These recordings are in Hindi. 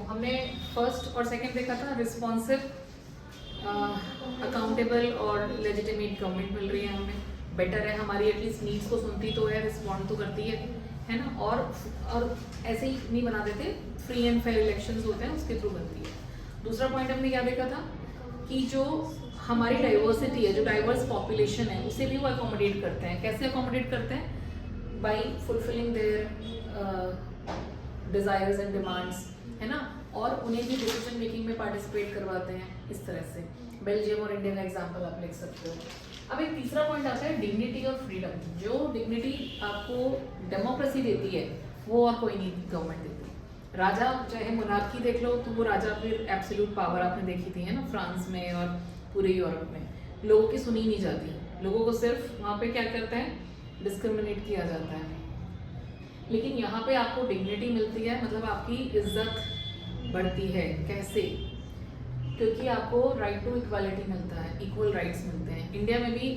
हमने फर्स्ट और सेकंड देखा था रिस्पॉन्सिव, अकाउंटेबल और लेजिटिमेट गवर्नमेंट मिल रही है हमें, बेटर है, हमारी एटलीस्ट नीड्स को सुनती तो है, रिस्पॉन्ड तो करती है ना, और ऐसे ही नहीं बना देते, फ्री एंड फेयर इलेक्शंस होते हैं उसके थ्रू बनती है। दूसरा पॉइंट हमने क्या देखा था कि जो हमारी डाइवर्सिटी है, जो डाइवर्स पॉपुलेशन है, उसे भी वो अकोमोडेट करते हैं। कैसे अकोमोडेट करते हैं? By fulfilling their desires and demands, है ना, और उन्हें भी डिसीजन मेकिंग में पार्टिसिपेट करवाते हैं इस तरह से। बेल्जियम और इंडिया का एग्जाम्पल आप लिख सकते हो। अब एक तीसरा पॉइंट आता है डिग्निटी और फ्रीडम। जो डिग्निटी आपको डेमोक्रेसी देती है वो और कोई नहीं गवर्नमेंट देती। राजा, चाहे मोनार्की देख लो, तो वो राजा फिर एब्सोल्यूट पावर आपने देखी थी, है ना, फ्रांस में और पूरे यूरोप में लोगों की सुनी नहीं जाती, लोगों को सिर्फ वहाँ पे क्या करते हैं, डिस्क्रिमिनेट किया जाता है। लेकिन यहाँ पे आपको डिग्निटी मिलती है, मतलब आपकी इज्जत बढ़ती है। कैसे? क्योंकि आपको राइट टू इक्वालिटी मिलता है, इक्वल राइट्स मिलते हैं। इंडिया में भी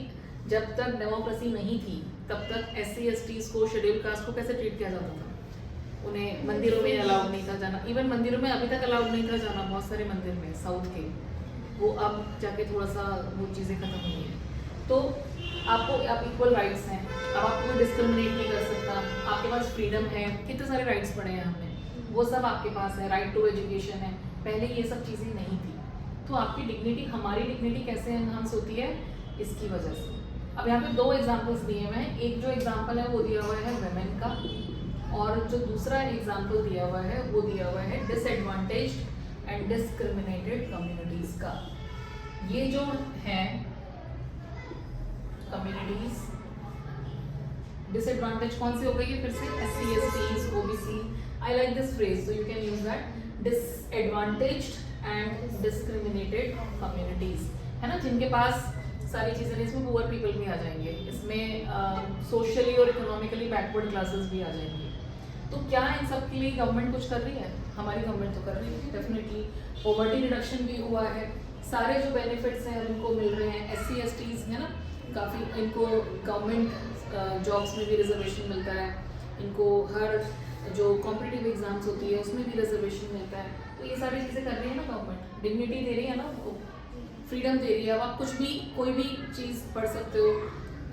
जब तक डेमोक्रेसी नहीं थी तब तक SC STs को, शेड्यूल कास्ट को कैसे ट्रीट किया जाता था? उन्हें मंदिरों में अलाउड नहीं था जाना, इवन मंदिरों में अभी तक अलाउड नहीं था जाना, बहुत सारे मंदिर में साउथ के, वो अब जाके थोड़ा सा वो चीज़ें खत्म हुई हैं। तो आप इक्वल राइट्स हैं, अब आपको कोई डिस्क्रिमिनेट नहीं कर सकता, आपके पास फ्रीडम है, कितने सारे राइट्स पड़े हैं हमने, वो सब आपके पास है। राइट टू एजुकेशन है, पहले ये सब चीज़ें नहीं थी। तो आपकी डिग्निटी, हमारी डिग्निटी कैसे एनहांस होती है? इसकी वजह से। अब यहाँ पे दो एग्जाम्पल्स दिए हुए हैं। एक जो एग्जाम्पल है वो दिया हुआ है वेमेन का, और जो दूसरा एग्जाम्पल दिया हुआ है वो दिया हुआ है डिसएडवांटेज्ड एंड डिस्क्रिमिनेटेड कम्युनिटीज़ का। ये जो है कम्युनिटीज़, डिसएडवांटेज कौन सी हो गई है फिर से? SC STs, OBC। I like this phrase, so you can use that, disadvantaged and discriminated communities, है ना, जिनके पास सारी चीज़ें, इसमें पुअर पीपल भी आ जाएंगे, इसमें सोशली और इकोनॉमिकली बैकवर्ड क्लासेस भी आ जाएंगे। तो क्या इन सब के लिए गवर्नमेंट कुछ कर रही है? हमारी गवर्नमेंट तो कर रही है डेफिनेटली। पॉवर्टी रिडक्शन भी हुआ है, सारे जो बेनिफिट्स हैं उनको मिल रहे हैं। SC STs, है ना, काफ़ी इनको गवर्नमेंट जॉब्स में भी रिजर्वेशन मिलता है, इनको हर जो कॉम्पिटिटिव एग्जाम्स होती है उसमें भी रिजर्वेशन मिलता है। तो ये सारी चीज़ें कर रही है ना गवर्नमेंट, डिग्निटी दे रही है ना, फ्रीडम दे रही है। अब आप कुछ भी, कोई भी चीज़ पढ़ सकते हो।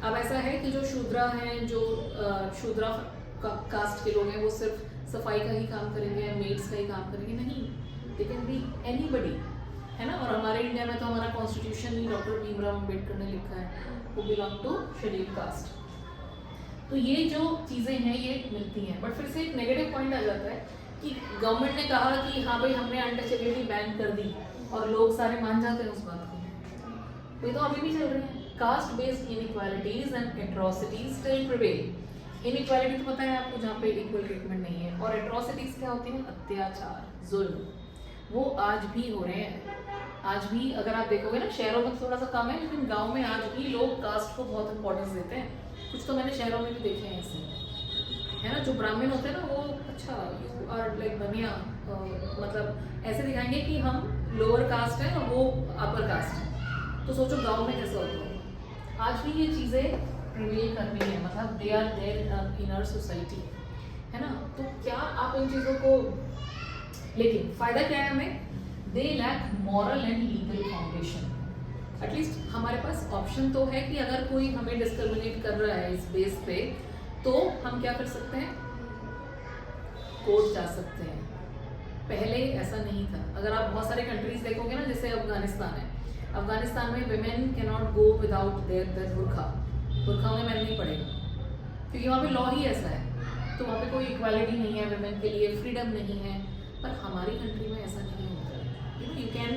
अब ऐसा है कि जो शूद्रा हैं, जो शूद्रा कास्ट के लोग हैं, वो सिर्फ सफाई का ही काम करेंगे, मेड्स का ही काम करेंगे, नहीं, दे कैन बी एनीबडी, है ना। और हमारे इंडिया में तो हमारा कॉन्स्टिट्यूशन ही डॉक्टर भीमराव अम्बेडकर ने लिखा है, वो बिलोंग टू शेड्यूल कास्ट। तो ये जो चीज़ें हैं ये मिलती हैं। बट फिर से एक नेगेटिव पॉइंट आ जाता है कि गवर्नमेंट ने कहा कि हाँ भाई हमने अनटचेबिलिटी बैन कर दी, और लोग सारे मान जाते हैं उस बात को। ये तो अभी भी चल रहे हैं। Caste based inequalities and atrocities still prevail. Inequality तो पता है आपको, जहाँ पे इक्वल ट्रीटमेंट नहीं है। और एट्रोसिटीज क्या होती हैं? अत्याचार, जुल्म, वो आज भी हो रहे हैं। आज भी अगर आप देखोगे ना, शहरों में थोड़ा सा कम है, लेकिन गांव में आज भी लोग कास्ट को बहुत इंपॉर्टेंस देते हैं। कुछ तो मैंने शहरों में भी देखे हैं ऐसे, है ना, जो ब्राह्मण होते हैं ना, वो अच्छा और लाइक बनिया, मतलब ऐसे दिखाएंगे कि हम लोअर कास्ट है और वो अपर कास्ट है। तो सोचो गांव में कैसा होता है। आज भी ये चीज़ें प्रिवेल कर रही है, मतलब they are there in our society, है ना। तो क्या आप इन चीज़ों को, लेकिन फ़ायदा क्या है हमें? They lack moral and legal foundation. At least हमारे पास ऑप्शन तो है कि अगर कोई हमें डिस्क्रिमिनेट कर रहा है इस बेस पे, तो हम क्या कर सकते हैं? कोर्ट जा सकते हैं। पहले ऐसा नहीं था। अगर आप बहुत सारे कंट्रीज देखोगे ना, जैसे अफगानिस्तान है, अफगानिस्तान में women cannot go without their बुर्खा, बुर्खा उन्हें पहनना ही पड़ेगा, क्योंकि वहाँ पे लॉ ही ऐसा है। तो वहाँ पे कोई इक्वालिटी नहीं है women के लिए, फ्रीडम नहीं है। पर हमारी कंट्री में ऐसा नहीं होता है। You can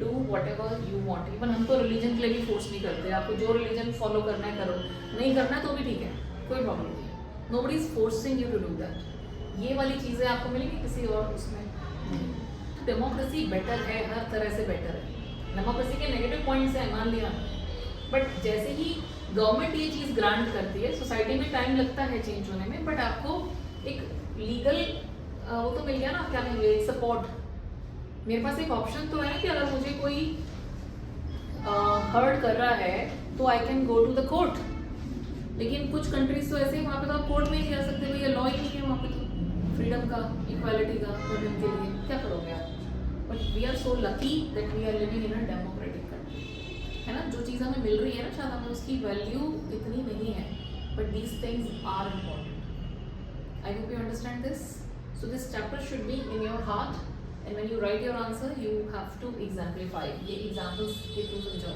do what ever you want. Even हम तो रिलीजन के लिए भी फोर्स नहीं करते, आपको जो रिलीजन फॉलो करना है करो, नहीं करना है तो भी ठीक है, कोई प्रॉब्लम नहीं है। Nobody is forcing you to do that. ये वाली चीज़ें आपको मिलेंगी किसी और उसमें नहीं। तो डेमोक्रेसी बेटर है, हर तरह से बेटर है। डेमोक्रेसी के नेगेटिव पॉइंट्स हैं, मान लिया, बट जैसे ही गवर्नमेंट ये चीज़ ग्रांट करती है, सोसाइटी में टाइम लगता है चेंज होने में, बट आपको एक लीगल वो तो मिल गया ना, क्या कहेंगे, सपोर्ट। मेरे पास एक ऑप्शन तो है कि अगर मुझे कोई हर्ट कर रहा है तो I can go to the court. लेकिन कुछ कंट्रीज तो ऐसे हैं, वहाँ पे तो आप कोर्ट में नहीं जा सकते, भैया लॉ ही नहीं है वहाँ पे। तो फ्रीडम का, इक्वालिटी का वुमेन के लिए, क्या करोगे आप? But we are so lucky that we are living in a democratic country, है ना? जो चीज़ हमें मिल रही है ना, शायद हमें उसकी वैल्यू इतनी नहीं है, but these things are important. I hope you understand this. So this chapter should be in your heart, and when you write your answer you have to exemplify. ये examples के through समझाओ.